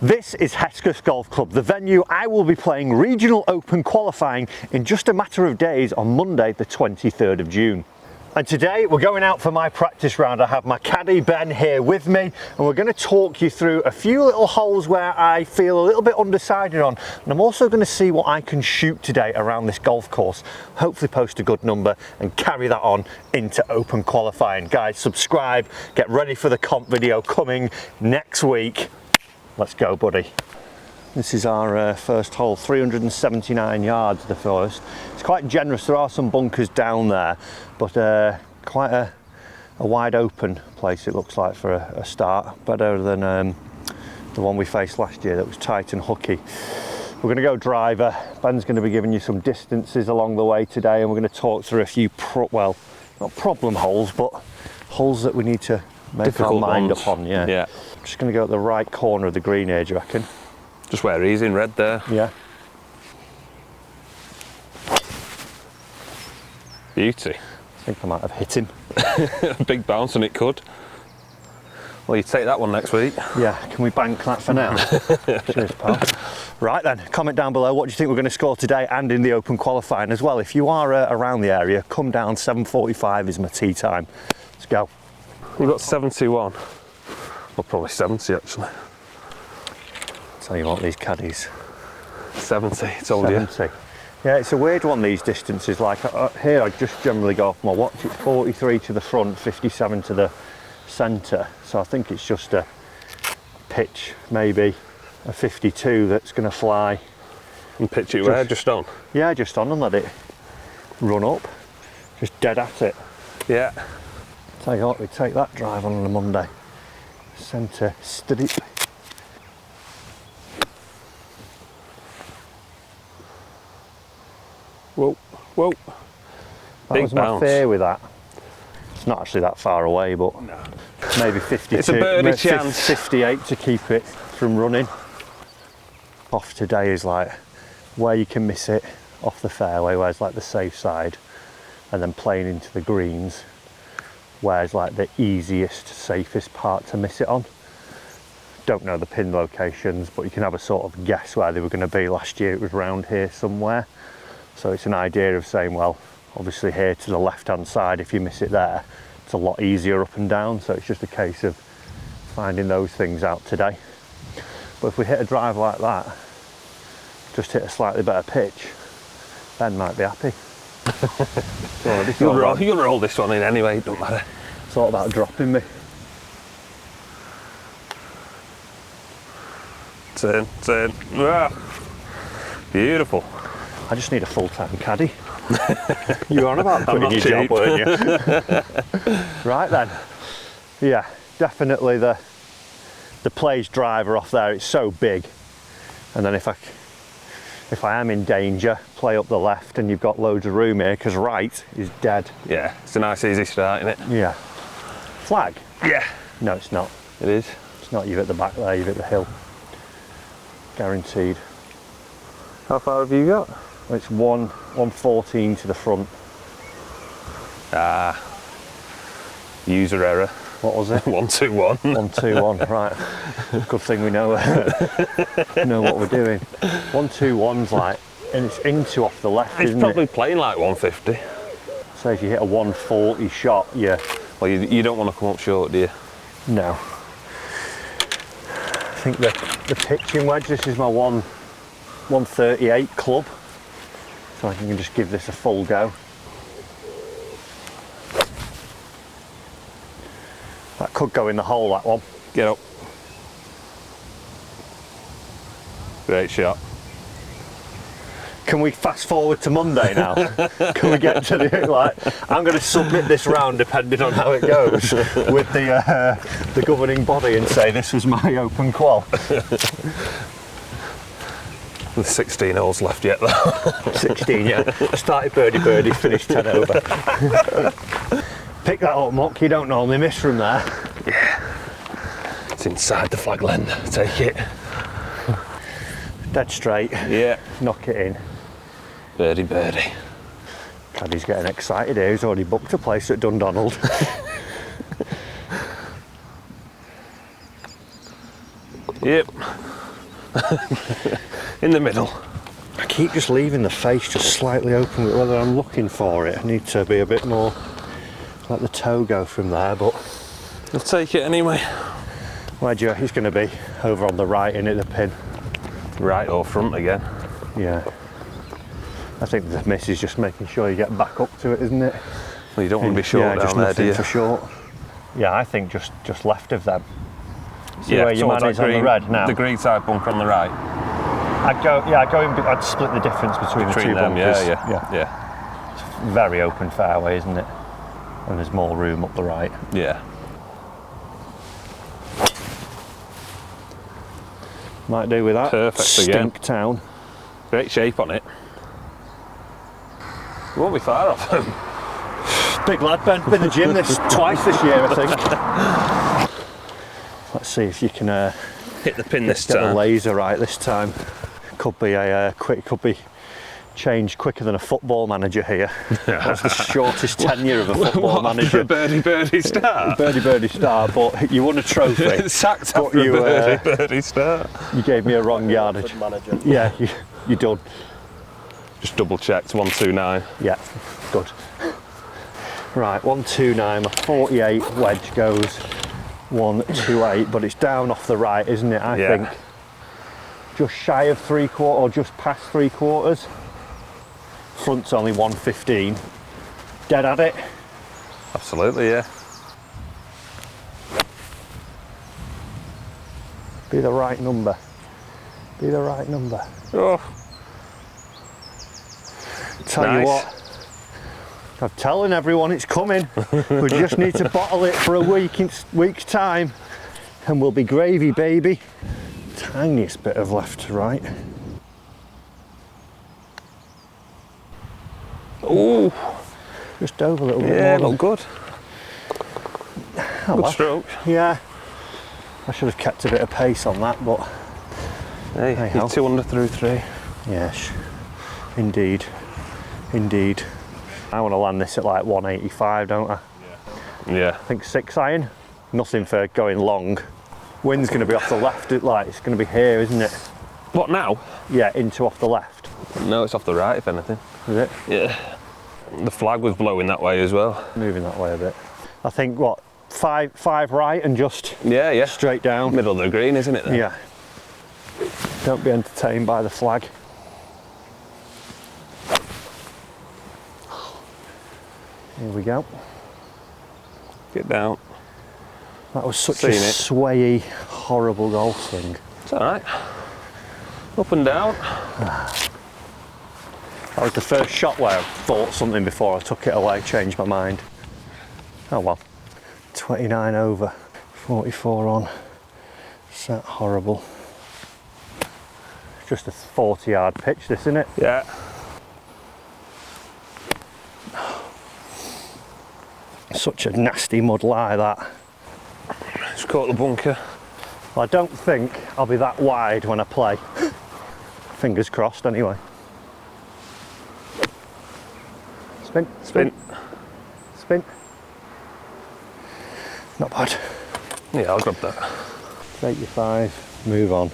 This is Hesketh Golf Club, the venue I will be playing regional open qualifying in just a matter of days on Monday the 23rd of June. And today we're going out for my practice round. I have my caddy Ben here with me and we're going to talk you through a few little holes where I feel a little bit undecided on, and I'm also going to see what I can shoot today around this golf course. Hopefully post a good number and carry that on into open qualifying. Guys, subscribe, get ready for the comp video coming next week. Let's go, buddy. This is our first hole, 379 yards the first. It's quite generous, there are some bunkers down there, but quite a wide open place it looks like for a start. Better than the one we faced last year that was tight and hooky. We're going to go driver. Ben's going to be giving you some distances along the way today, and we're going to talk through a few, well, not problem holes, but holes that we need to make our mind up on. Yeah. Just going to go at the right corner of the green here, do you reckon? Just where he's in red there. Yeah. Beauty. I think I might have hit him. Big bounce and it could. Well, you take that one next week. Yeah, can we bank that for now? Cheers, pal. Right then, comment down below what do you think we're going to score today and in the open qualifying as well. If you are around the area, come down. 7:45 is my tee time. Let's go. We've got 71. Well, probably 70 actually. Tell you what, these caddies. 70, told you. 70. Yeah, it's a weird one, these distances. Like here, I just generally go off my watch. It's 43 to the front, 57 to the centre. So I think it's just a pitch, maybe a 52 that's going to fly. And pitch it where? Just on? Yeah, just on and let it run up. Just dead at it. Yeah. Tell you what, we take that drive on a Monday. Centre steady. Whoa, whoa. That Big was my bounce. fear with that. It's not actually that far away, but no. Maybe 52. It's a birdie chance. 58 to keep it from running. Off today is like where you can miss it off the fairway, where's like the safe side, and then playing into the greens, where's like the easiest, safest part to miss it on. Don't know the pin locations, but you can have a sort of guess where they were going to be. Last year it was round here somewhere. So it's an idea of saying, well, obviously here to the left-hand side, if you miss it there, it's a lot easier up and down. So it's just a case of finding those things out today. But if we hit a drive like that, just hit a slightly better pitch, Ben might be happy. You'll roll this one in anyway, it don't matter. It's all about dropping me. Turn. Ah, beautiful. I just need a full-time caddy. You were on about quitting your job, weren't you? Right then. Yeah, definitely the plays driver off there. It's so big. And then if I am in danger, play up the left, and you've got loads of room here because right is dead. Yeah, it's a nice easy start, isn't it? Yeah. Flag? Yeah. No, it's not. It is. It's not. You've at the back there. You've at the hill. Guaranteed. How far have you got? It's 114 to the front. Ah, user error. What was it? 121. 121. Right. Good thing we know what we're doing. 121's like, and it's into off the left. It's isn't probably it? playing like 150. So if you hit a 140 shot, yeah. Well, you don't want to come up short, do you? No. I think the pitching wedge. This is my 138 club. So I can just give this a full go. That could go in the hole, that one. Get up. Great shot. Can we fast forward to Monday now? Can we get to the, like, I'm going to submit this round depending on how it goes with the governing body and say this was my open qual. There's 16 holes left yet though. 16, yeah. Started birdie, finished 10 over. Pick that up, Muck, you don't normally miss from there. Yeah. It's inside the flag land, take it. Dead straight. Yeah. Knock it in. Birdie, birdie. Caddy's getting excited here, he's already booked a place at Dundonald. Yep. In the middle. I keep just leaving the face just slightly open, but whether I'm looking for it, I need to be a bit more, let the toe go from there, but... I'll take it anyway. Where do you reckon it's going to be? Over on the right, in at the pin. Right or front again. Yeah. I think the miss is just making sure you get back up to it, isn't it? Well, you don't want to be short down there, do you? For short. Yeah, I think just left of them. See Yeah, where your man is on the red now? The green side bunker on the right. I'd split the difference between the two them, bunkers. yeah. It's very open fairway, isn't it? And there's more room up the right. Yeah. Might do with that. Perfect Stink again. town. Great shape on it. You won't be far off him. Big lad, Ben. Been in the gym twice this year, I think. Let's see if you can hit the pin this get time. the laser right this time. Could be could be changed quicker than a football manager here. That's the shortest tenure of a football manager. A birdie start. Birdie start, but you won a trophy. Sacked after a birdie start. You gave me a wrong yardage. Manager. Yeah, you done. Just double checked, 129. Yeah, good. Right, 129, my 48 wedge goes 128, but it's down off the right, isn't it? I think just shy of 3/4 or just past 3/4. Front's only 115. Dead at it. Absolutely, yeah. Be the right number. Be the right number. Oh. Tell you what, I'm telling everyone it's coming. We just need to bottle it for a week's time, and we'll be gravy, baby. Tiniest bit of left to right. Ooh. Just over a little bit Yeah, more. look good. Oh, Good well. stroke. Yeah. I should have kept a bit of pace on that, but Hey, hey-ho. you're 2 under through 3. yes, indeed. Indeed. I want to land this at like 185, don't I? Yeah. I think 6 iron. Nothing for going long. Wind's going to be off the left, it's going to be here, isn't it? What now? Yeah, into off the left. No, it's off the right, if anything. Is it? Yeah. The flag was blowing that way as well. Moving that way a bit. I think, what, five right and just Yeah. straight down? Middle of the green, isn't it? Then? Yeah. Don't be entertained by the flag. Here we go. Get down. That was such Seen a it. swayy, horrible golf swing. It's all right. Up and down. That was the first shot where I thought something before I took it away, changed my mind. Oh well. 29 over, 44 on. Set horrible. It's just a 40-yard pitch, this, isn't it? Yeah. Such a nasty mud lie, that. Just caught the bunker. Well, I don't think I'll be that wide when I play. Fingers crossed, anyway. Spin, spin, spin. Not bad. Yeah, I'll grab that. 85, move on.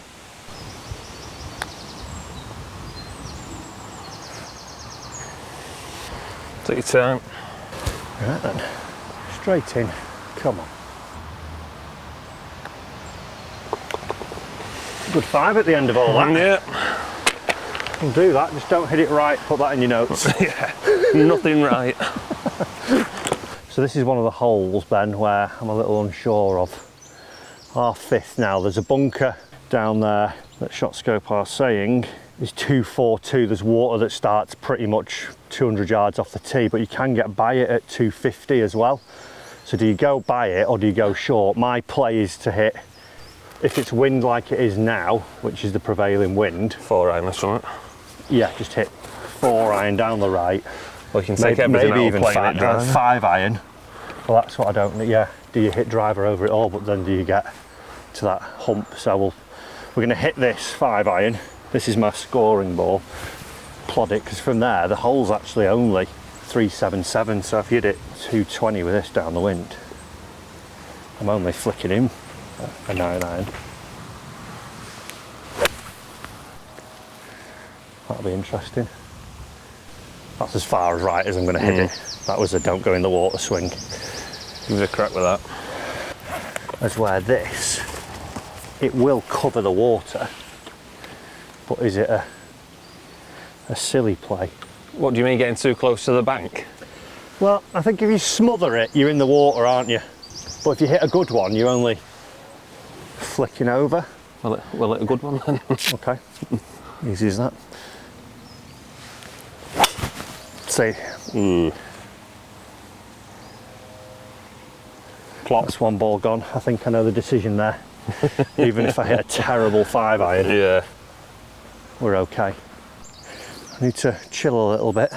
Take your time. Right then, straight in, come on. Good 5 at the end of all that. Yeah. We'll do that, just don't hit it right, put that in your notes. Yeah. Nothing right. So this is one of the holes, Ben, where I'm a little unsure of. Our 5th now, there's a bunker down there that ShotScope are saying is 242. There's water that starts pretty much 200 yards off the tee, but you can get by it at 250 as well. So do you go by it or do you go short? My play is to hit, if it's wind like it is now, which is the prevailing wind. 4 iron or something. Yeah, just hit 4 iron down the right. Well, you can take everything maybe out even playing it drive. 5 iron. Well, that's what I don't. Yeah, do you hit driver over it all? But then do you get to that hump? So we're going to hit this 5 iron. This is my scoring ball. Plod it, because from there the hole's actually only 377. So if you hit it 220 with this down the wind, I'm only flicking in a 9 iron. That'll be interesting. That's as far as right as I'm going to hit it. That was a don't go in the water swing. Give it a crack with that. As where this, it will cover the water, but is it a silly play? What do you mean getting too close to the bank? Well, I think if you smother it, you're in the water, aren't you? But if you hit a good one, you're only flicking over. Well, it a good one then. Okay, easy as that. See. Plop. That's one ball gone. I think I know the decision there. Even if I hit a terrible 5-iron, Yeah. we're okay. I need to chill a little bit.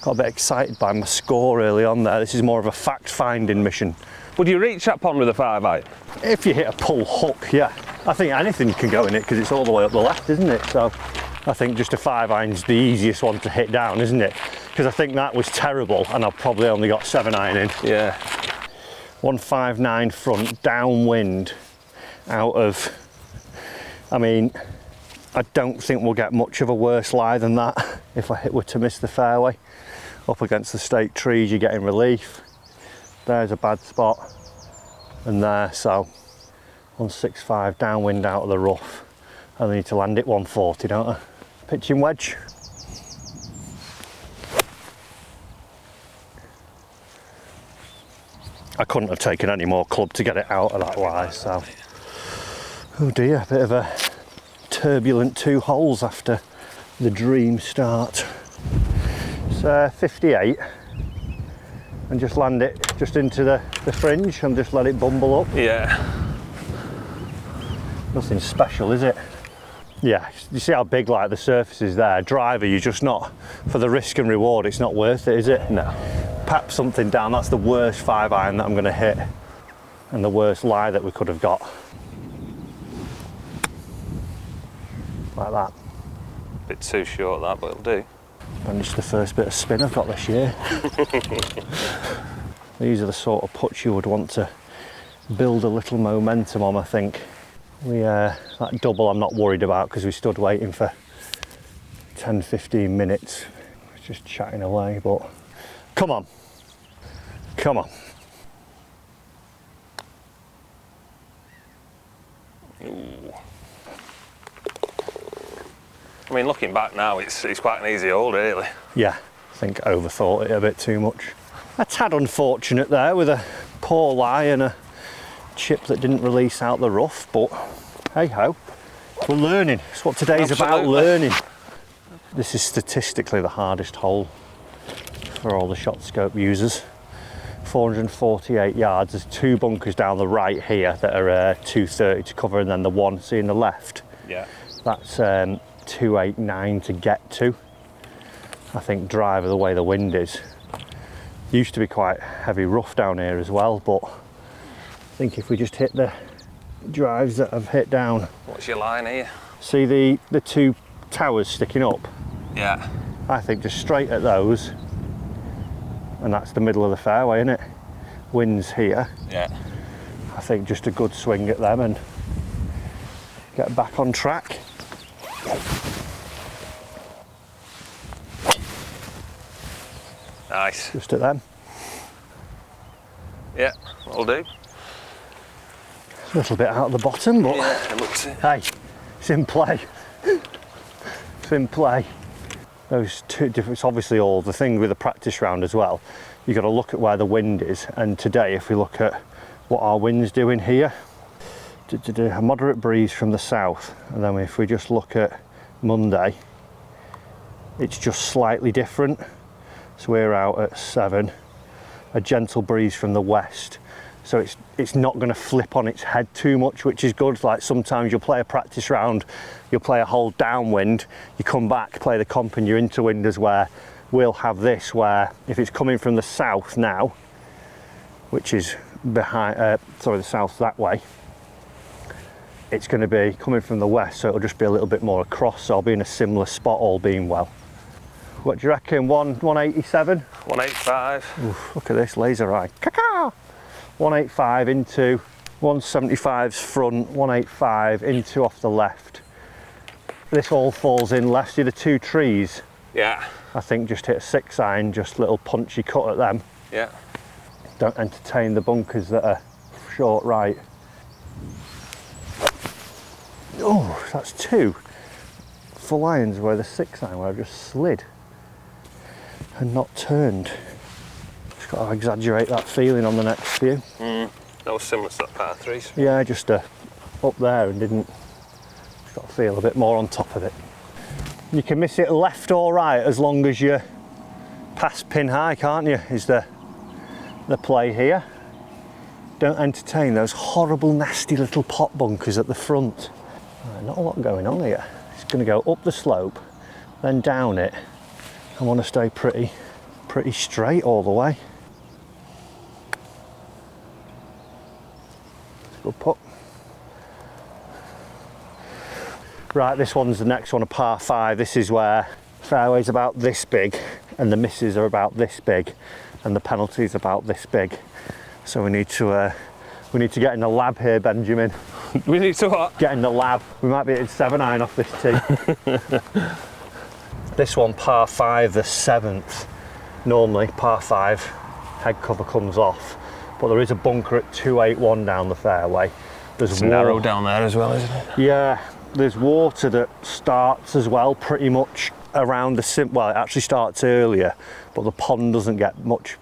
Got a bit excited by my score early on there. This is more of a fact-finding mission. Would you reach that pond with a 5-iron? If you hit a pull hook, yeah. I think anything can go in it because it's all the way up the left, isn't it? So I think just a 5-iron's the easiest one to hit down, isn't it? Because I think that was terrible and I've probably only got 7-iron in. Yeah. 159 front, downwind, out of, I mean, I don't think we'll get much of a worse lie than that if I were to miss the fairway. Up against the stake trees, you're getting relief. There's a bad spot, and there, so 165 downwind out of the rough. I need to land it 140, don't I? Pitching wedge. I couldn't have taken any more club to get it out of that lie, so. Oh dear, a bit of a turbulent 2 holes after the dream start. It's 58, and just land it just into the fringe and just let it bumble up. Yeah. Nothing special, is it? Yeah, you see how big like the surface is there. Driver, you're just not, for the risk and reward, it's not worth it, is it? No. Pap something down, that's the worst 5-iron that I'm going to hit, and the worst lie that we could have got. Like that. Bit too short that, but it'll do. And it's the first bit of spin I've got this year. These are the sort of putts you would want to build a little momentum on, I think. That double I'm not worried about because we stood waiting for 10-15 minutes. Just chatting away, but come on. Come on. Ooh. I mean, looking back now, it's quite an easy hole, really. Yeah, I think I overthought it a bit too much. A tad unfortunate there with a poor lie and a chip that didn't release out the rough, but hey ho, we're learning. It's what today's about, learning. This is statistically the hardest hole for all the shot scope users. 448 yards, there's 2 bunkers down the right here that are 230 to cover, and then the one, see in the left? Yeah. That's 289 to get to. I think driver, the way the wind is. Used to be quite heavy rough down here as well, but I think if we just hit the drives that I've hit down. What's your line here? See the 2 towers sticking up? Yeah. I think just straight at those, and that's the middle of the fairway, isn't it? Wind's here. Yeah. I think just a good swing at them and get back on track. Nice. Just at them. Yeah, that'll do. A little bit out of the bottom, but Yeah, it looks it. hey, it's in play. It's in play. Those 2 different, it's obviously all the thing with the practice round as well. You've got to look at where the wind is, and today if we look at what our wind's doing here, a moderate breeze from the south, and then if we just look at Monday, it's just slightly different. So we're out at 7, a gentle breeze from the west. So it's not going to flip on its head too much, which is good. Like sometimes you'll play a practice round, you'll play a hole downwind, you come back, play the comp and you're into winders, where we'll have this, where if it's coming from the south now, which is behind, the south that way, it's going to be coming from the west, so it'll just be a little bit more across, so I'll be in a similar spot all being well. What do you reckon, 187? 185. Oof, look at this laser eye. Caca! 185 into 175's front, 185 into off the left. this all falls in left. See the two trees? Yeah. I think just hit a 6 iron, just little punchy cut at them. Yeah. Don't entertain the bunkers that are short right. Oh, that's 2 full irons where the 6 iron where I've just slid and not turned. Just got to exaggerate that feeling on the next few. That was similar to that par 3s. Yeah, just up there and didn't. Just got to feel a bit more on top of it. You can miss it left or right as long as you're past pin high, can't you? Is the play here. Don't entertain those horrible, nasty little pot bunkers at the front. Right, not a lot going on here. It's going to go up the slope, then down it. I want to stay pretty straight all the way. Good putt. Right, this one's the next one, a par 5. This is where fairway's about this big and the misses are about this big and the penalty's about this big. So we need to get in the lab here, Benjamin. We need to what? Get in the lab. We might be hitting 7 iron off this tee. This one, par 5, the 7th. Normally, par 5, head cover comes off, but there is a bunker at 281 down the fairway. It's narrow down there as well, isn't it? Yeah, there's water that starts as well, pretty much around the well, it actually starts earlier, but the pond doesn't get much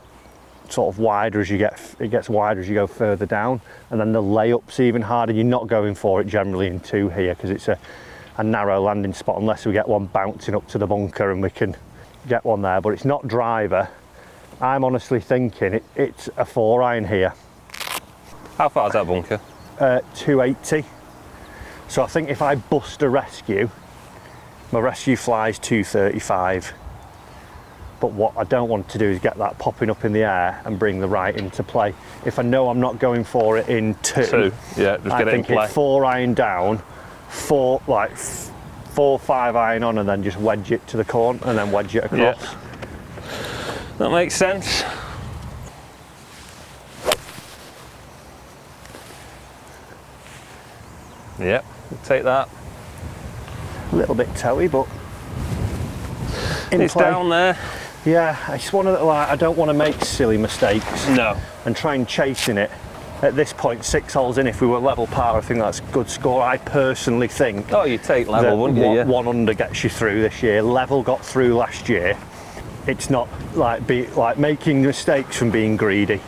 sort of wider as you get, it gets wider as you go further down, and then the layup's even harder. You're not going for it generally in 2 here because it's a narrow landing spot unless we get one bouncing up to the bunker and we can get one there, but it's not driver. I'm honestly thinking it's a 4 iron here. How far is that bunker? 280. So I think if I bust a rescue, my rescue flies 235. But what I don't want to do is get that popping up in the air and bring the right into play. If I know I'm not going for it in 2, yeah, just get it in play. I think 4 iron down, 4 5 iron on, and then just wedge it to the corner and then wedge it across. Yeah. That makes sense. Yep, we'll take that. A little bit toey, but in it's play. Down there. Yeah, it's one of the, I don't want to make silly mistakes. No. And try and chasing it. At this point, 6 holes in, if we were level par, I think that's a good score. I personally think. Oh, you take level, wouldn't you? Yeah. 1 under gets you through this year. Level got through last year. It's not like making mistakes from being greedy.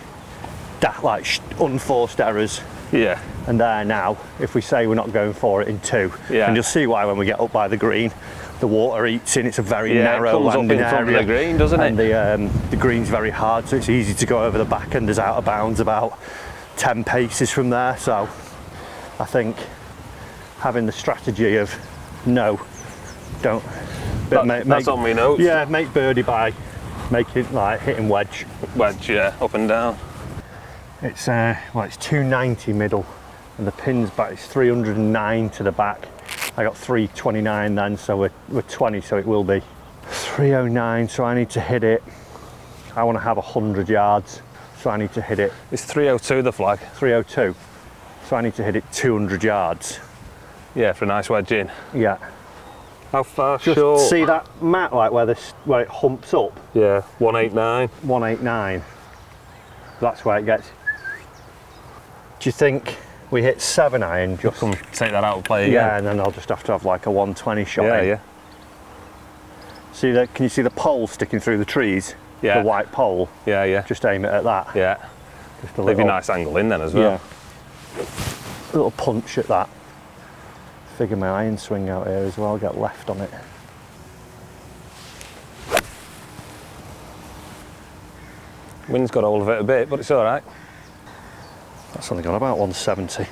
Unforced errors. Yeah. And there now, if we say we're not going for it in 2, yeah. And you'll see why when we get up by the green, the water eats in. It's a very narrow landing area. Front of the green, doesn't it? And the green's very hard, so it's easy to go over the back end. There's out of bounds about 10 paces from there. So I think having the strategy of no, don't. That's on me notes. Yeah, make birdie by making hitting wedge. Wedge, yeah, up and down. It's it's 290 middle, and the pin's back. It's 309 to the back. I got 329 then, so we're 20, so it will be 309. So I need to hit it. I want to have 100 yards, so I need to hit it. It's 302 the flag. 302. So I need to hit it 200 yards. Yeah, for a nice wedge in. Yeah. How far Just short? see that mat where it humps up? Yeah, 189. 189. That's where it gets. Do you think we hit 7 iron? Just come take that out and play again. Yeah, and then I'll just have to have like a 120 shot. Yeah, in. yeah. See that? Can you see the pole sticking through the trees? Yeah. The white pole. Yeah, yeah. Just aim it at that. Yeah. Just a Leave a nice angle in then as well. Yeah. A little punch at that. Figure my iron swing out here as well. Get left on it. Wind's got hold of it a bit, but it's all right. That's only gone about 170.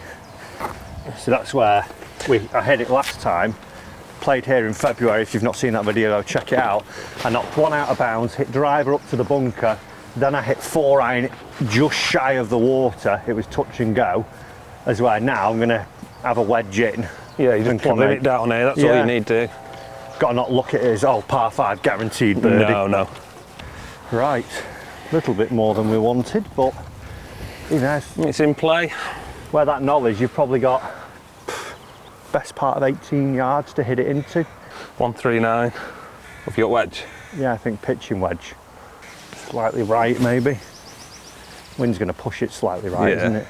So that's where I hit it last time. Played here in February. If you've not seen that video, go check it out. I knocked 1 out of bounds, hit driver up to the bunker. Then I hit 4 iron just shy of the water. It was touch and go. As well, now I'm going to have a wedge in. Yeah, you just plummet it down here. That's all you need to do. Got to not look at it as par 5 guaranteed birdie. No. Right, a little bit more than we wanted, but you know, it's in play. Where that knoll is, you've probably got best part of 18 yards to hit it into. 139. Have you got wedge? Yeah, I think pitching wedge. Slightly right, maybe. Wind's going to push it slightly right, isn't it?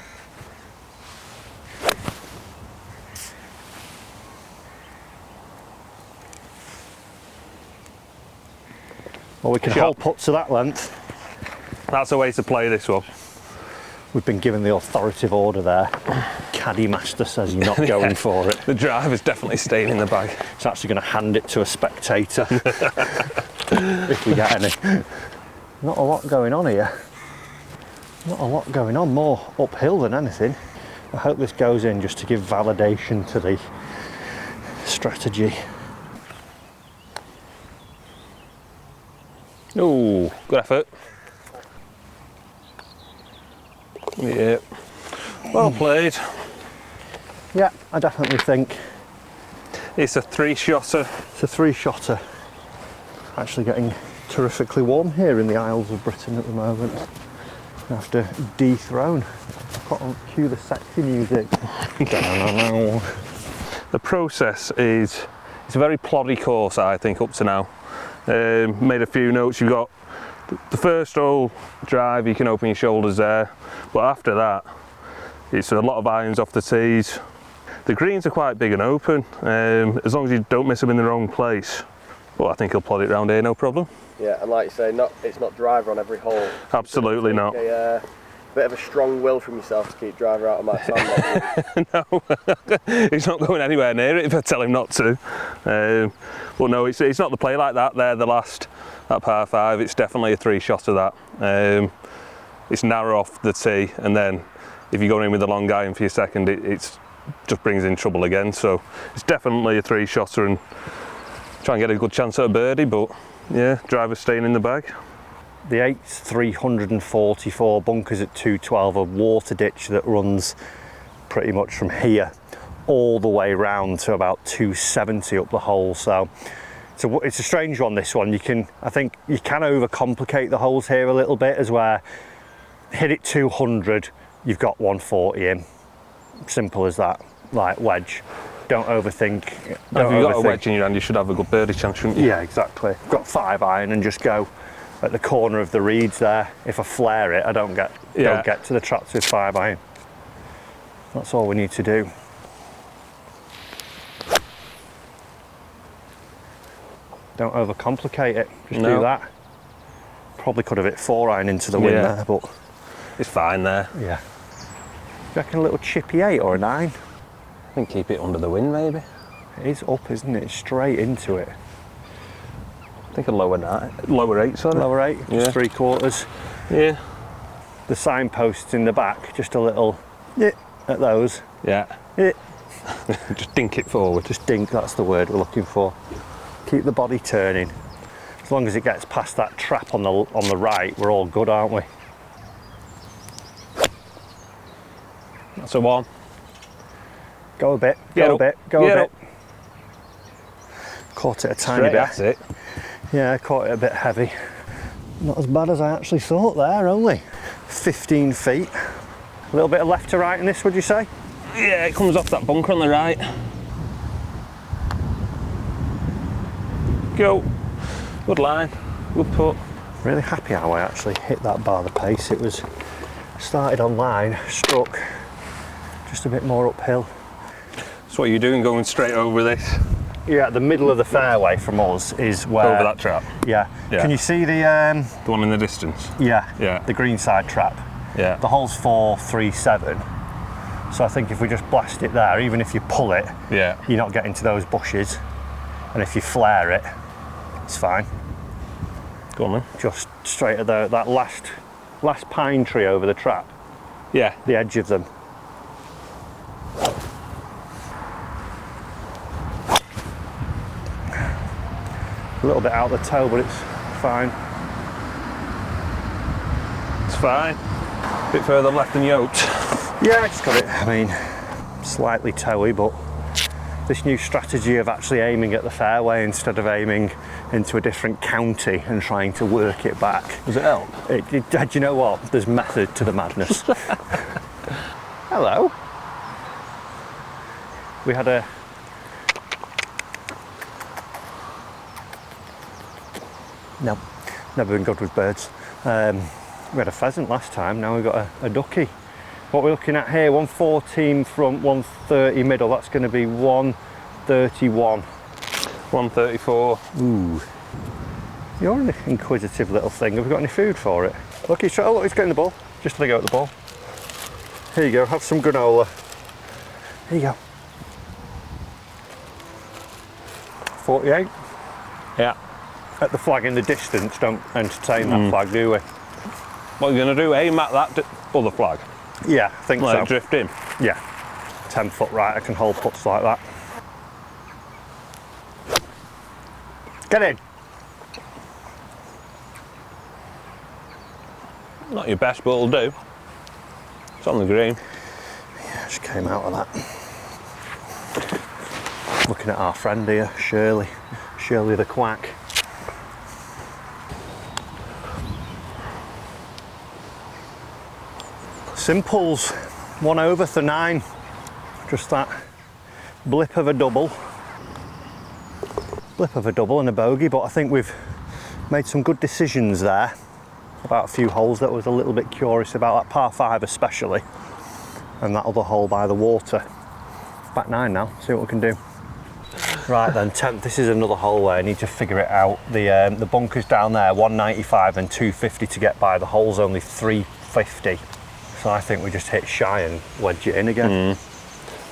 Well, we can hold put to that length. That's the way to play this one. We've been given the authoritative order there. Caddy master says you're not going for it. The driver's definitely staying in the bag. It's actually going to hand it to a spectator. If we get any. Not a lot going on here. Not a lot going on, more uphill than anything. I hope this goes in just to give validation to the strategy. Oh, good effort. Yeah, well played. Yeah, I definitely think it's a 3-shotter. It's a 3-shotter. Actually getting terrifically warm here in the Isles of Britain at the moment. I have to dethrone. Got to cue the sexy music. The process is, it's a very ploddy course, I think, up to now. Made a few notes. You've got the first hole drive, you can open your shoulders there, but after that it's a lot of irons off the tees. The greens are quite big and open, as long as you don't miss them in the wrong place. Well, I think he'll plod it round here, no problem. Yeah, and like you say, it's not driver on every hole. Absolutely not. A bit of a strong will from yourself to keep driver out of my sand. No, he's not going anywhere near it if I tell him not to. But no, it's not the play like that there, that par 5, it's definitely a 3-shot of that. It's narrow off the tee, and then if you're going in with a long iron for your second, it just brings in trouble again. So it's definitely a 3-shotter, and try and get a good chance at a birdie, but yeah, driver's staying in the bag. The 8's 344, bunkers at 212, a water ditch that runs pretty much from here all the way round to about 270 up the hole. So it's a strange one, this one. I think you can overcomplicate the holes here a little bit, as where hit it 200, you've got 140 in. Simple as that. Like wedge. Don't overthink. If you've got a wedge in your hand, you should have a good birdie chance, shouldn't you? Yeah, exactly. Got 5 iron and just go at the corner of the reeds there. If I flare it, I don't get to the traps with 5 iron. That's all we need to do. Don't overcomplicate it. Just do that. Probably could have hit 4 iron into the wind there, but it's fine there. Yeah. Do you reckon a little chippy 8 or a 9? I think keep it under the wind, maybe. It is up, isn't it? Straight into it. I think a lower 8, sorry. Lower 8, just 3/4. Yeah. The signposts in the back, just a little at those. Yeah. Just dink it forward. Just dink, that's the word we're looking for. Keep the body turning. As long as it gets past that trap on the right, we're all good, aren't we? That's a 1. Go a bit, go a bit, go a bit. Caught it a tiny bit. That's it. Yeah, caught it a bit heavy. Not as bad as I actually thought there, only 15 feet. A little bit of left to right in this, would you say? Yeah, it comes off that bunker on the right. Go. Good line, good putt. Really happy how I actually hit that bar the pace. It was started on line, struck just a bit more uphill. So what are you doing going straight over this? Yeah, the middle of the fairway from us is where... Over that trap? Yeah. Can you see the... The one in the distance? Yeah, the green side trap. Yeah. The hole's 437. So I think if we just blast it there, even if you pull it, you're not getting to those bushes. And if you flare it, it's fine. Go on then. Just straight at that last pine tree over the trap. Yeah. The edge of them. A little bit out the toe, but it's fine. It's fine. A bit further left than yoked. Yeah, I just got it. I mean, slightly toey, but this new strategy of actually aiming at the fairway instead of aiming into a different county and trying to work it back. Does it help? Do you know what? There's method to the madness. Hello. We had a No, never been good with birds. We had a pheasant last time, now we've got a ducky. What we're looking at here, 114 front, 130 middle, that's going to be 131. 134. Ooh. You're an inquisitive little thing. Have we got any food for it? Look, he's getting the ball. Just let go at the ball. Here you go, have some granola. Here you go. 48. Yeah. At the flag in the distance, don't entertain that flag, do we? What are you going to do? Aim at that other flag? Yeah, I think Like so. drift in? Yeah. 10 foot right, I can hold puts like that. Get in. Not your best, but it'll do. It's on the green. Yeah, just came out of that. Looking at our friend here, Shirley the quack. Simples, 1 over for 9. Just that blip of a double and a bogey, but I think we've made some good decisions there about a few holes that I was a little bit curious about, that par 5 especially, and that other hole by the water. Back 9 now, see what we can do. Right then, 10th, this is another hole where I need to figure it out. The bunkers down there, 195 and 250 to get by, the hole's only 350. So I think we just hit shy and wedge it in again.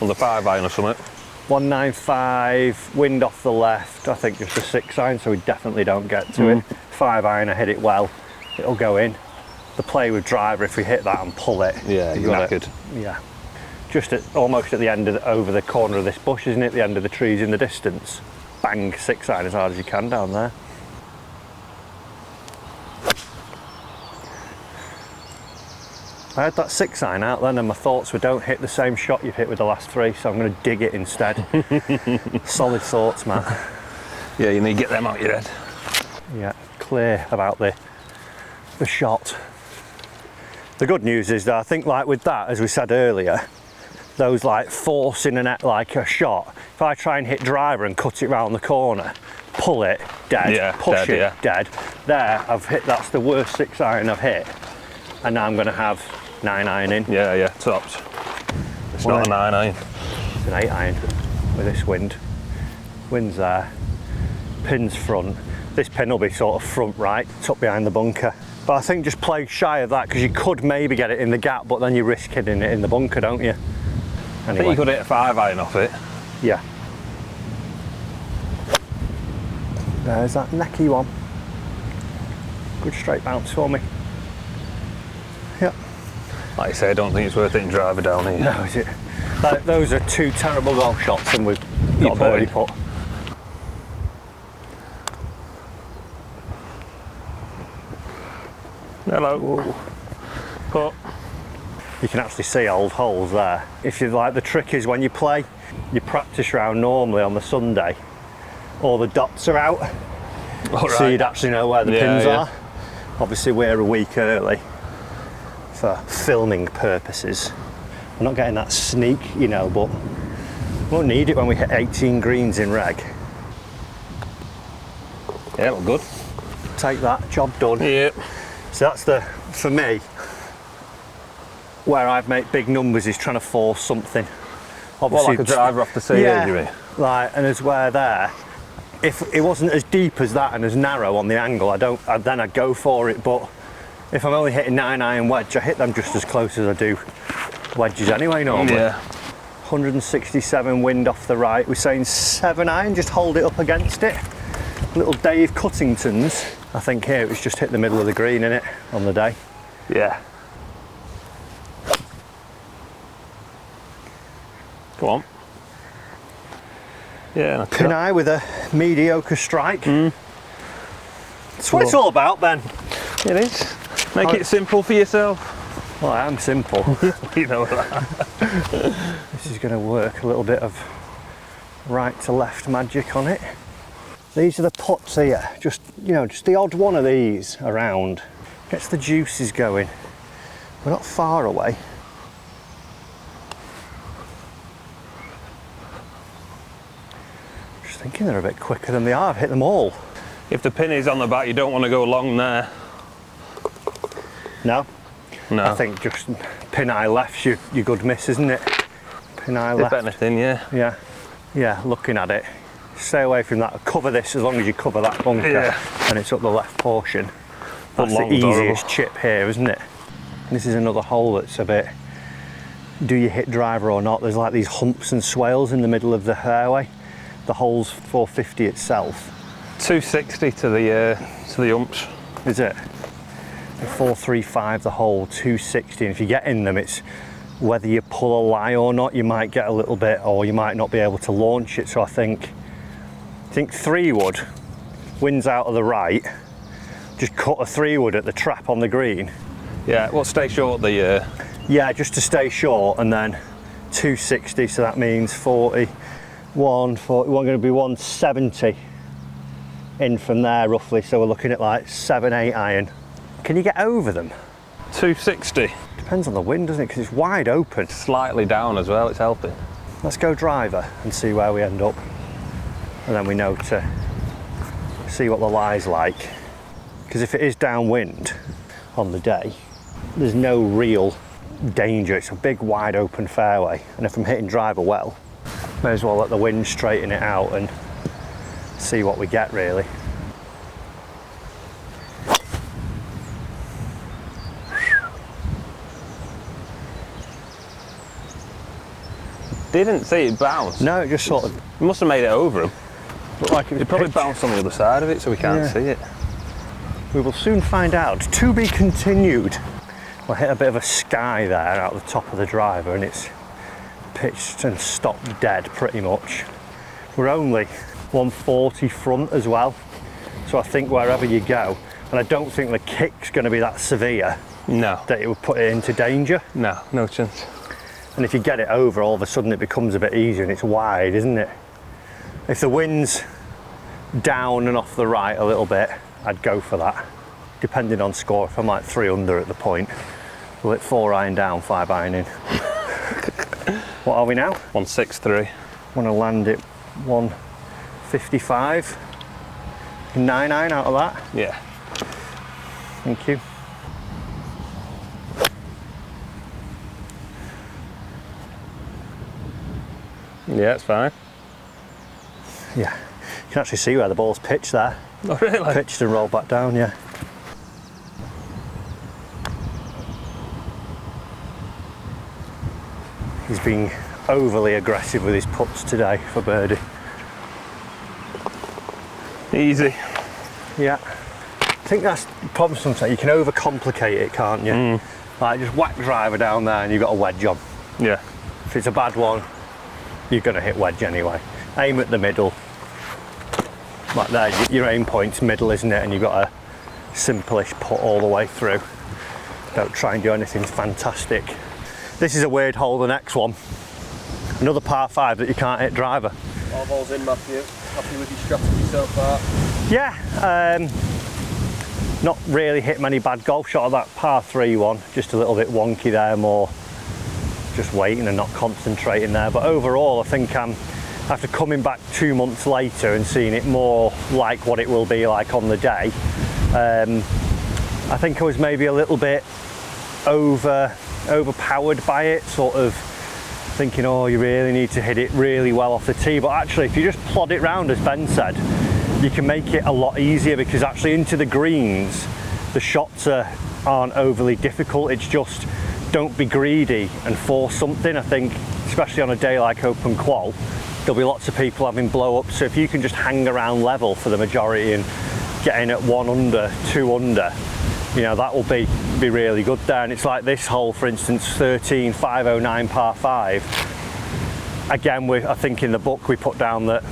On the 5 iron or something. 195, wind off the left, I think just a 6 iron, so we definitely don't get to it. 5 iron, I hit it well, it'll go in. The play with driver, if we hit that and pull it. Yeah, you're knackered. Yeah. Just almost at the end of over the corner of this bush, isn't it? The end of the trees in the distance. Bang, 6 iron as hard as you can down there. I had that 6 iron out then and my thoughts were don't hit the same shot you've hit with the last 3, so I'm going to dig it instead. Solid thoughts, Matt. Yeah, you need to get them out your head. Yeah, clear about the shot. The good news is that I think like with that, as we said earlier, those like forcing like a shot, if I try and hit driver and cut it round the corner, pull it, dead, yeah, push dead, it, yeah. dead. There, I've hit, that's the worst 6 iron I've hit. And now I'm going to have 9 iron in. Yeah, yeah, tops. It's not a 9 iron. It's an 8 iron with this wind. Wind's there, pin's front. This pin will be sort of front right, tucked behind the bunker. But I think just play shy of that because you could maybe get it in the gap, but then you risk hitting it in the bunker, don't you? Anyway. I think you could hit a 5 iron off it. Yeah. There's that necky one. Good straight bounce for me. Yep. Like I say, I don't think it's worth hitting driver down here. No, is it? Those are 2 terrible golf shots and we've got a birdie putt. Hello. Whoa. Putt. You can actually see old holes there. If you like, the trick is when you play your practice round normally on the Sunday, all the dots are out, so you'd actually know where the pins are. Obviously we're a week early for filming purposes. We're not getting that sneak, you know, but we won't need it when we hit 18 greens in reg. Yeah, look good. Take that, job done. Yep. So that's for me, where I've made big numbers is trying to force something. Obviously, Well, like a driver off the sea, yeah, you mean? like, and as where there, if it wasn't as deep as that and as narrow on the angle, then I'd go for it. But if I'm only hitting 9 iron wedge, I hit them just as close as I do wedges anyway normally. Yeah. 167 wind off the right. We're saying 7 iron, just hold it up against it. Little Dave Cuttington's. I think here it was just hit the middle of the green, innit, on the day. Yeah. Go on. Yeah, that's Pin eye with a mediocre strike. That's what it's all about, Ben. it is. Make it simple for yourself. Well, I am simple. You know that. This is going to work a little bit of right to left magic on it. These are the putts here. Just, you know, just the odd one of these around. Gets the juices going. We're not far away. Just thinking they're a bit quicker than they are. I've hit them all. If the pin is on the back, you don't want to go long there. No? No. I think just pin eye left's your good miss, isn't it? Pin eye left. If anything, yeah. Yeah. Yeah, looking at it. Stay away from that. Cover this as long as you cover that bunker, Yeah. and it's up the left portion. That's the long's easiest horrible. chip here, isn't it? This is another hole that's a bit, do you hit driver or not? There's like these humps and swales in the middle of the fairway. The hole's 450 itself. 260 to the umps. Is it? 435 the hole, 260, and if you get in them, it's whether you pull a lie or not, you might get a little bit, or you might not be able to launch it. So I think 3-wood, wins out of the right, just cut a 3-wood at the trap on the green. Yeah, well, stay short the... Yeah, just to stay short, and then 260, so that means 41 going to be 170 in from there roughly, so we're looking at like 7-8 iron. Can you get over them? 260. Depends on the wind, doesn't it? Because it's wide open. Slightly down as well, it's helping. Let's go driver and see where we end up, and then we know to see what the lie's like. Because if it is downwind on the day, there's no real danger. It's a big wide open fairway, and if I'm hitting driver well, may as well let the wind straighten it out and see what we get really. Didn't see it bounce. No, it just sort of It must have made it over him. looked like it was It probably pitch. bounced on the other side of it, so we can't Yeah. see it. We will soon find out. To be continued. We'll hit a bit of a sky there out the top of the driver, and it's pitched and stopped dead pretty much. We're only 140 front as well, so I think wherever you go, and I don't think the kick's going to be that severe No, that it would put it into danger. no chance. And if you get it over, all of a sudden it becomes a bit easier, and it's wide, isn't it? If the wind's down and off the right a little bit, I'd go for that. Depending on score, if I'm like 3 under at the point, we'll hit 4 iron down, 5 iron in. What are we now? 163. Want to land it 155. 9 iron out of that. Yeah. Thank you. Yeah, it's fine. Yeah, you can actually see where the ball's pitched there. Oh, really? Pitched and rolled back down, yeah. He's being overly aggressive with his putts today for birdie. Easy. Yeah. I think that's the problem sometimes. You can overcomplicate it, can't you? Like just whack driver down there and you've got a wedge on. Yeah. If it's a bad one, you're going to hit wedge anyway. Aim at the middle. Like there, your aim point's middle, isn't it? And you've got a simple-ish putt all the way through. Don't try and do anything fantastic. This is a weird hole, the next one. Another par 5 that you can't hit driver. All balls in, Matthew. Happy with your strategy so far? Yeah, not really hit many bad golf shots of that par 3 one. Just a little bit wonky there, more just waiting and not concentrating there. But overall, I think after coming back 2 months later and seeing it more like what it will be like on the day, I think I was maybe a little bit overpowered by it, sort of thinking, oh, you really need to hit it really well off the tee. But actually, if you just plod it round, as Ben said, you can make it a lot easier, because actually into the greens, the shots aren't overly difficult. It's just don't be greedy and force something. I think, especially on a day like Open Qual, there'll be lots of people having blow-ups. So if you can just hang around level for the majority and get in at 1 under, 2 under, you know, that will be really good there. And it's like this hole, for instance, 13, 509 par 5. Again, I think in the book we put down that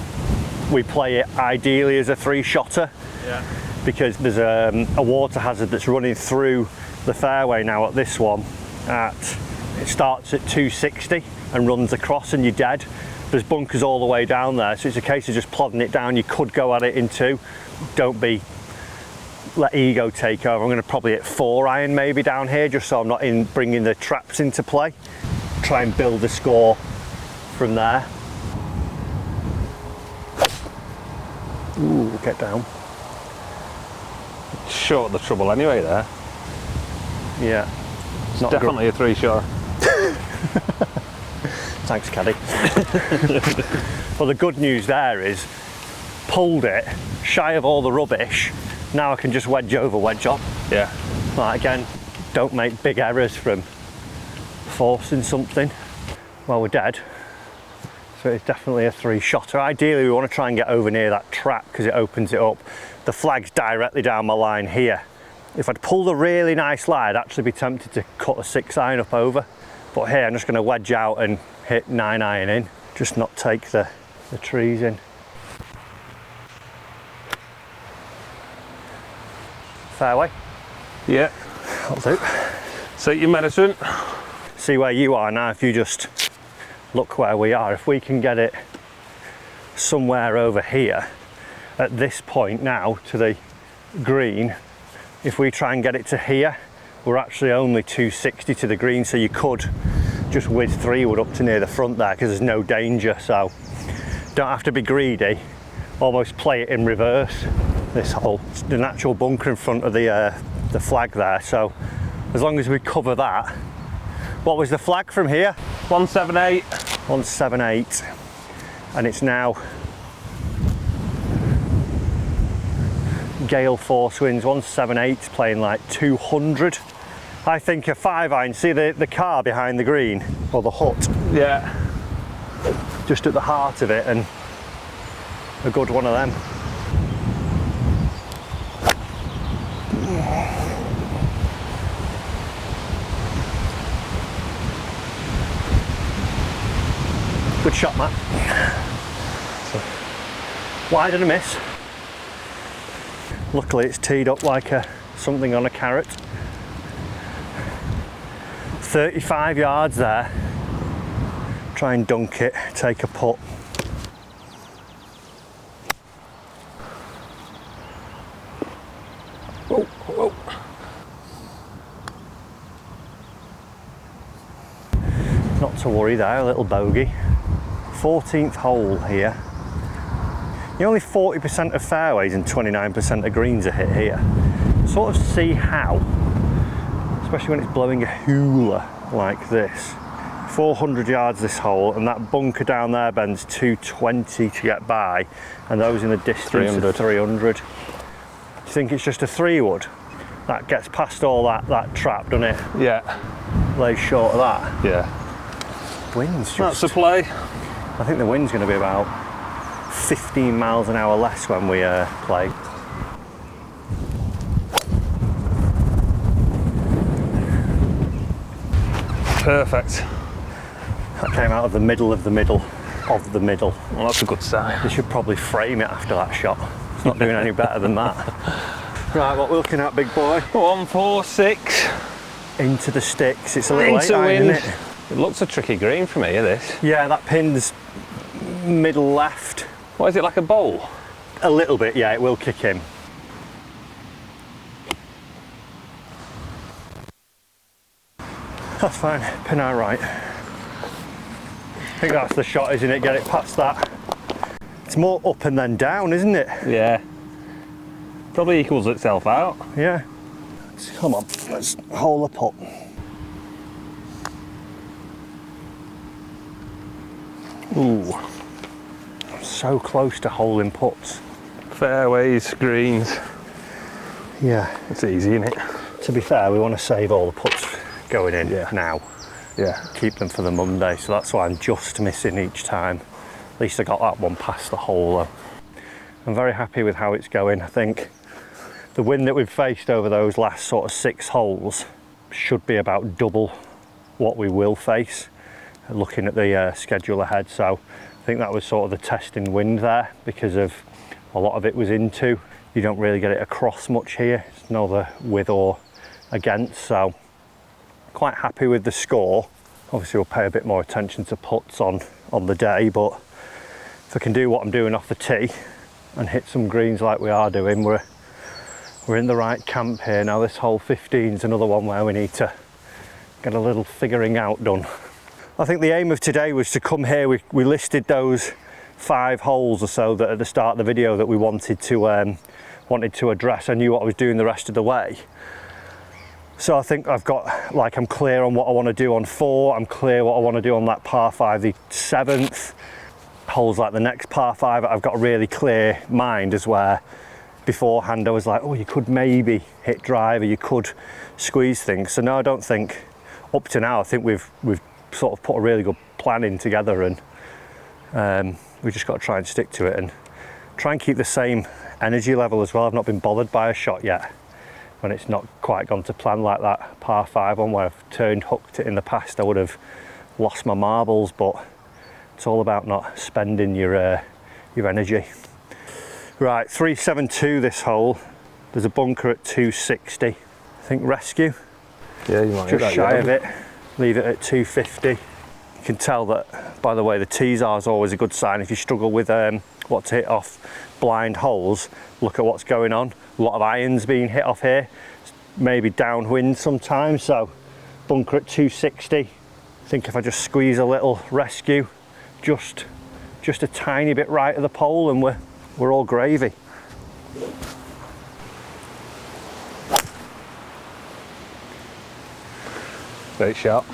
we play it ideally as a 3-shotter. Yeah. Because there's a water hazard that's running through the fairway now at this one. It starts at 260 and runs across, and you're dead. There's bunkers all the way down there, so it's a case of just plodding it down. You could go at it in 2. Don't let ego take over. I'm going to probably hit 4 iron maybe down here, just so I'm not bringing the traps into play. Try and build the score from there. Ooh, get down. Short of the trouble anyway there. Yeah. It's definitely a 3-shot. Thanks, caddy. Well, the good news there is, pulled it, shy of all the rubbish, now I can just wedge over, wedge on. Yeah. Like, again, don't make big errors from forcing something. Well, we're dead. So it's definitely a 3-shotter. Ideally, we want to try and get over near that trap because it opens it up. The flag's directly down my line here. If I'd pulled a really nice lie, I'd actually be tempted to cut a 6-iron up over. But here, I'm just going to wedge out and hit 9-iron in. Just not take the trees in. Fairway? Yeah. That'll do. Take your medicine. See where you are now. If you just look where we are, if we can get it somewhere over here at this point now to the green, if we try and get it to here, we're actually only 260 to the green, so you could just whiz 3-wood up to near the front there because there's no danger. So don't have to be greedy, almost play it in reverse. This hole, the natural bunker in front of the flag there, so as long as we cover that. What was the flag from here? 178. 178, and it's now gale force winds. 178 playing like 200. I think a 5-iron, see the car behind the green, or the hut? Yeah. Just at the heart of it, and a good one of them. Good shot, Matt. Wide and a miss. Luckily it's teed up like something on a carrot. 35 yards there. Try and dunk it, take a putt. Whoa, whoa. Not to worry there, a little bogey. 14th hole here. Only 40% of fairways and 29% of greens are hit here. Sort of see how, especially when it's blowing a hula like this. 400 yards this hole, and that bunker down there bends 220 to get by, and those in the distance are 300. Do you think it's just a 3-wood? That gets past all that trap, doesn't it? Yeah. Lays short of that. Yeah. Wind's just... That's the play. I think the wind's going to be about 15 miles an hour less when we play. Perfect. That came out of the middle of the middle of the middle. Well, that's a good sign. You should probably frame it after that shot. It's not doing any better than that. Right, what we're looking at, big boy? 146. Into the sticks. It's a little Into late, wind. isn't it? It looks a tricky green from here, this. Yeah, that pin's middle left. What is it, like a bowl? A little bit, yeah, it will kick in. That's fine, pin eye right. I think that's the shot, isn't it? Get it past that. It's more up and then down, isn't it? Yeah. Probably equals itself out. Yeah. Come on, let's hole the putt. Ooh. So close to holing putts. Fairways, greens. Yeah. It's easy, isn't it? To be fair, we want to save all the putts going in now. Yeah. Keep them for the Monday, so that's why I'm just missing each time. At least I got that one past the hole though. I'm very happy with how it's going. I think the wind that we've faced over those last sort of 6 holes should be about double what we will face looking at the schedule ahead. So I think that was sort of the testing wind there, because of a lot of it was into. You don't really get it across much here. It's neither with or against, so quite happy with the score. Obviously we'll pay a bit more attention to putts on the day, but if I can do what I'm doing off the tee and hit some greens like we are doing, we're in the right camp here. Now this hole 15 is another one where we need to get a little figuring out done. I think the aim of today was to come here. We listed those 5 holes or so that at the start of the video that we wanted to wanted to address. I knew what I was doing the rest of the way. So I think I've got, like, I'm clear on what I want to do on 4, I'm clear what I want to do on that par 5, the 7th. Holes like the next par 5, I've got a really clear mind, as where beforehand I was like, oh, you could maybe hit driver, you could squeeze things. So no, I don't think, up to now, I think we've sort of put a really good plan in together, and we've just got to try and stick to it and try and keep the same energy level as well. I've not been bothered by a shot yet when it's not quite gone to plan, like that par 5 one where I've turned, hooked it in the past. I would have lost my marbles, but it's all about not spending your energy. Right, 372 this hole. There's a bunker at 260. I think rescue. Yeah, you might. Just shy of it. Leave it at 250. You can tell that, by the way, the tees are is always a good sign. If you struggle with what to hit off blind holes, look at what's going on. A lot of irons being hit off here. Maybe downwind sometimes. So bunker at 260. I think if I just squeeze a little rescue, just a tiny bit right of the pole, and we're all gravy. Great shot.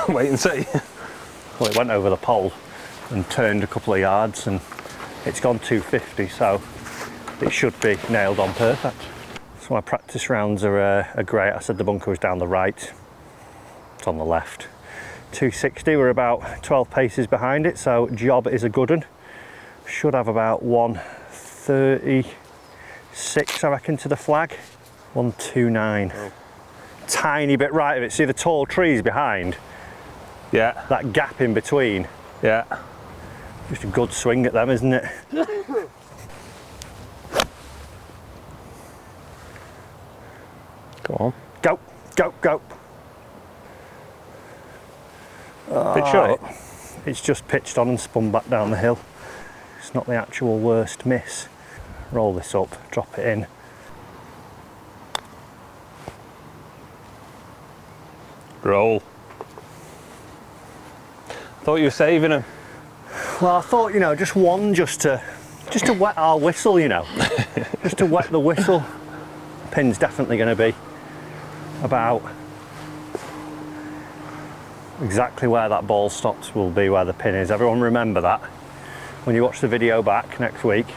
Wait and see. Well, it went over the pole and turned a couple of yards, and it's gone 250, so it should be nailed on perfect. So my practice rounds are great. I said the bunker was down the right, it's on the left. 260, we're about 12 paces behind it, so job is a good one. Should have about 136, I reckon, to the flag. 129. Oh. Tiny bit right of it. See the tall trees behind? Yeah. That gap in between. Yeah. Just a good swing at them, isn't it? Go on. Go, go, go. Pitch shot. It's just pitched on and spun back down the hill. It's not the actual worst miss. Roll this up, drop it in. Roll. Thought you were saving him. Well, I thought, you know, just one, just to wet our whistle, you know. Just to wet the whistle. Pin's definitely going to be about exactly where that ball stops will be where the pin is. Everyone remember that when you watch the video back next week.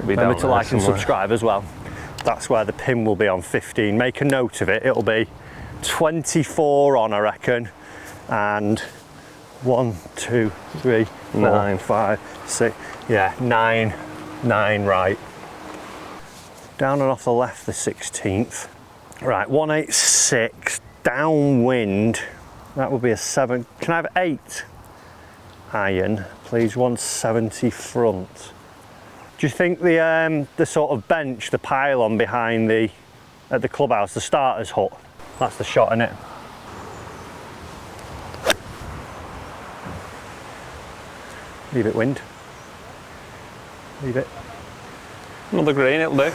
Remember to like and subscribe as well. That's where the pin will be on 15. Make a note of it. It'll be 24 on, I reckon, and 1, 2, 3, 4, 9, 5, 6, yeah, 9 right. Down and off the left, the 16th. Right, 186 downwind. That would be a 7. Can I have 8 iron, please? 170 front. Do you think the sort of bench, the pylon behind at the clubhouse, the starter's hut, that's the shot, innit? Leave it wind. Leave it. Another green, it'll do.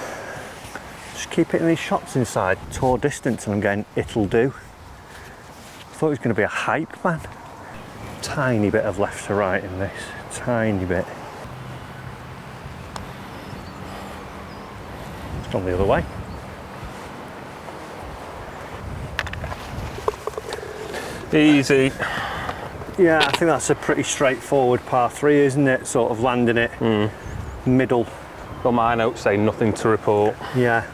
Just keep hitting these shots inside tour distance, and I'm getting it'll do. I thought it was going to be a hype, man. Tiny bit of left to right in this, tiny bit. It's gone the other way. Easy. Yeah, I think that's a pretty straightforward par 3, isn't it? Sort of landing it middle. Got my notes saying nothing to report. Yeah,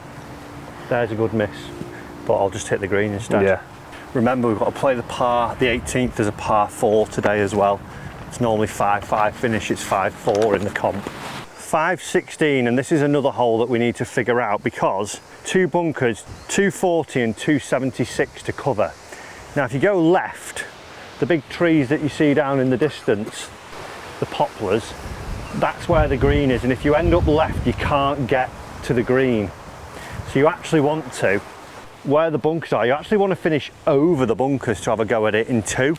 there's a good miss, but I'll just hit the green instead. Yeah. Remember, we've got to play the 18th as a par 4 today as well. It's normally 5-5 finish, it's 5-4 in the comp. 516, and this is another hole that we need to figure out, because 2 bunkers, 240 and 276 to cover. Now if you go left, the big trees that you see down in the distance, the poplars, that's where the green is, and if you end up left you can't get to the green. So you actually want to, where the bunkers are, you actually want to finish over the bunkers to have a go at it in 2.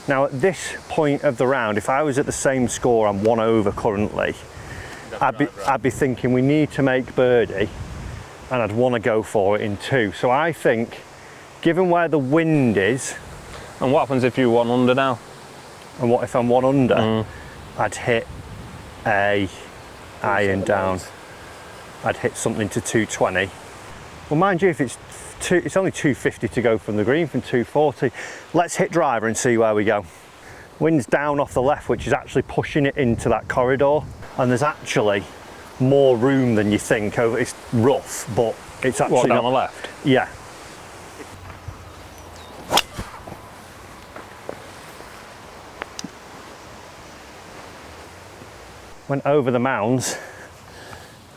Now at this point of the round, if I was at the same score, I'm 1 over currently, I'd be thinking we need to make birdie, and I'd want to go for it in 2. So I think, given where the wind is. And what happens if you're 1 under now? And what if I'm one under? I'd hit a iron down. I'd hit something to 220. Well, mind you, if it's only 250 to go from the green from 240. Let's hit driver and see where we go. Wind's down off the left, which is actually pushing it into that corridor. And there's actually more room than you think. It's rough, but it's actually down the left? Yeah. Went over the mounds.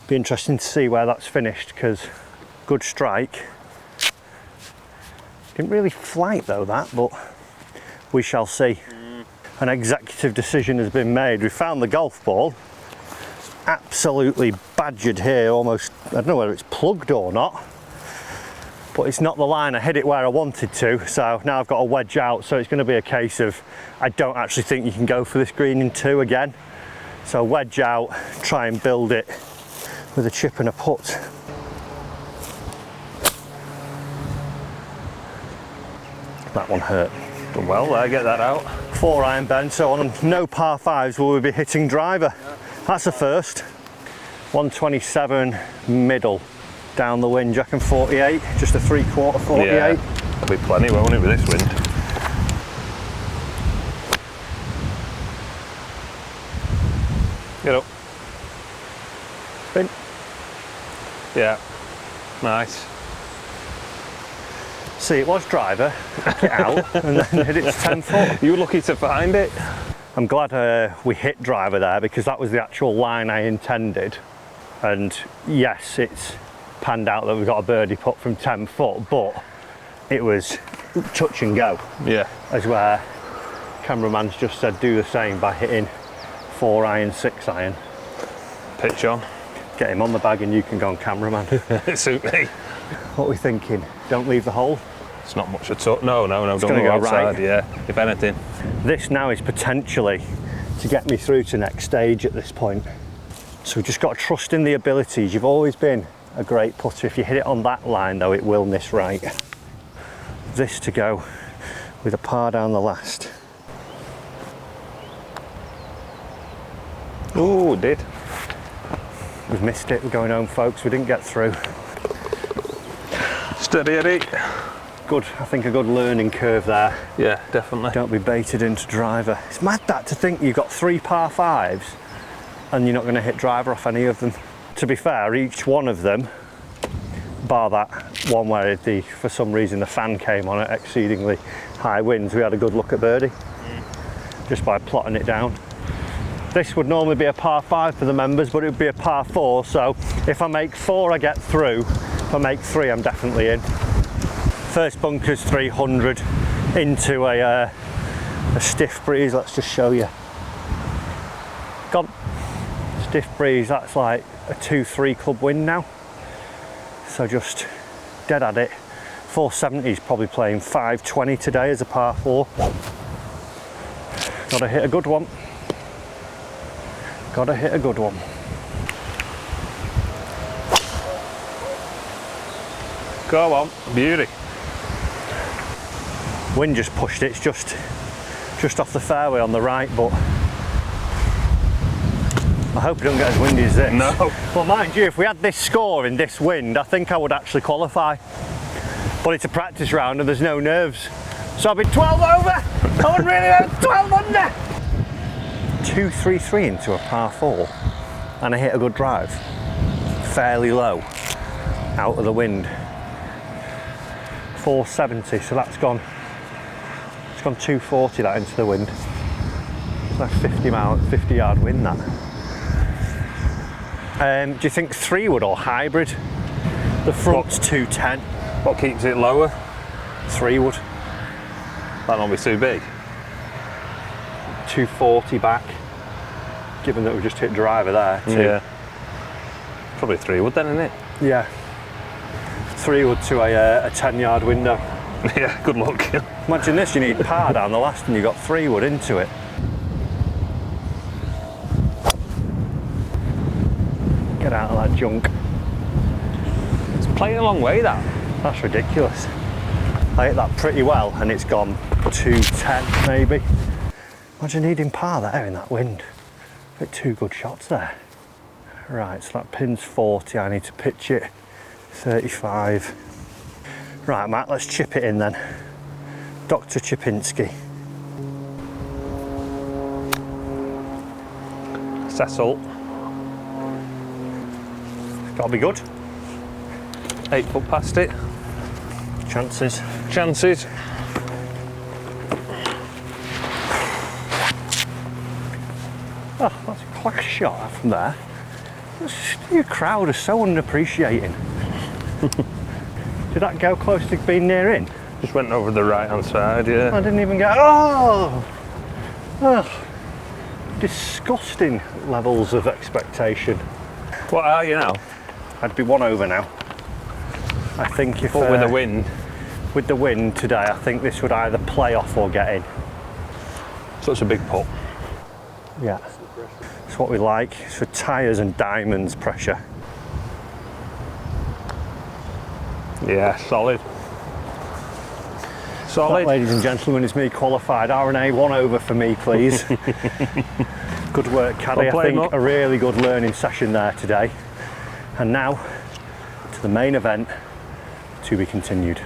Be interesting to see where that's finished, because good strike. Didn't really flight though that, but we shall see. An executive decision has been made. We found the golf ball. Absolutely badgered here, almost, I don't know whether it's plugged or not, but it's not the line. I hit it where I wanted to, so now I've got a wedge out, so it's going to be a case of, I don't actually think you can go for this green in 2 again. So wedge out, try and build it with a chip and a putt. That one hurt. Done well there, get that out. 4 iron bend, so on no par 5s will we be hitting driver. That's a first. 127 middle down the wind, Jack, and 48, just a 3/4 48. Yeah, that'll be plenty, won't it, with this wind? Get up. Spin. Yeah, nice. See, it was driver, took it out, and then hit it to 10 foot. You were lucky to find it. I'm glad we hit driver there, because that was the actual line I intended. And yes, it's panned out that we got a birdie putt from 10 foot, but it was touch and go. Yeah. As where cameraman's just said do the same by hitting 4 iron, 6 iron. Pitch on. Get him on the bag and you can go on cameraman. Suit me. What are we thinking? Don't leave the hole? It's not much at all. No, don't gonna go go outside, right. yeah, if anything. This now is potentially to get me through to next stage at this point. So we've just got to trust in the abilities. You've always been a great putter. If you hit it on that line though, it will miss right. This to go with a par down the last. Oh, did. We've missed it, we're going home folks, we didn't get through. Steady Eddie. Good, I think a good learning curve there. Yeah, definitely. Don't be baited into driver. It's mad that to think you've got 3 par 5s and you're not going to hit driver off any of them. To be fair, each one of them, bar that one where for some reason the fan came on at exceedingly high winds, we had a good look at birdie just by plotting it down. This would normally be a par 5 for the members, but it would be a par 4, so if I make 4 I get through, if I make 3 I'm definitely in. First bunker's 300 into a stiff breeze. Let's just show you. Gone. Stiff breeze, that's like a 2-3 club wind now. So just dead at it. 470 is probably playing 520 today as a par 4. Gotta hit a good one. Gotta hit a good one. Go on, beauty. Wind just pushed it, it's just off the fairway on the right, but I hope it don't get as windy as this. No. Well, mind you, if we had this score in this wind, I think I would actually qualify. But it's a practice round and there's no nerves. So I've been 12 over, I wouldn't really have 12 under. 2-3-3 into a par 4 and I hit a good drive. Fairly low, out of the wind. 470, so that's gone 240 that into the wind. It's like 50 yard wind that. Do you think 3-wood or hybrid? The front's 210. What keeps it lower? 3-wood. That won't be too big. 240 back, given that we just hit driver there too. Yeah. Probably 3-wood then, isn't it? Yeah. 3-wood to a 10 yard window. Yeah, good luck. Imagine this, you need par down the last and you got 3-wood into it. Get out of that junk. It's playing a long way, that. That's ridiculous. I hit that pretty well and it's gone 210 maybe. Imagine needing par there in that wind. Bit two good shots there. Right, so that pin's 40, I need to pitch it 35. Right, Matt, let's chip it in then. Dr. Chipinski. Cecil. Gotta be good. 8 foot past it. Chances. Chances. Oh, that's a class shot from there. Your crowd are so unappreciating. Did that go close to being near in? Just went over the right hand side, yeah. I didn't even go, oh! Ugh. Disgusting levels of expectation. What are you now? I'd be one over now. I think if... But with the wind. With the wind today, I think this would either play off or get in. Such a big putt. Yeah. It's what we like. It's for tyres and diamonds pressure. Yeah, solid. Solid. That, ladies and gentlemen, is me qualified. RNA, one over for me, please. Good work, caddy. I think a really good learning session there today. And now to the main event, to be continued.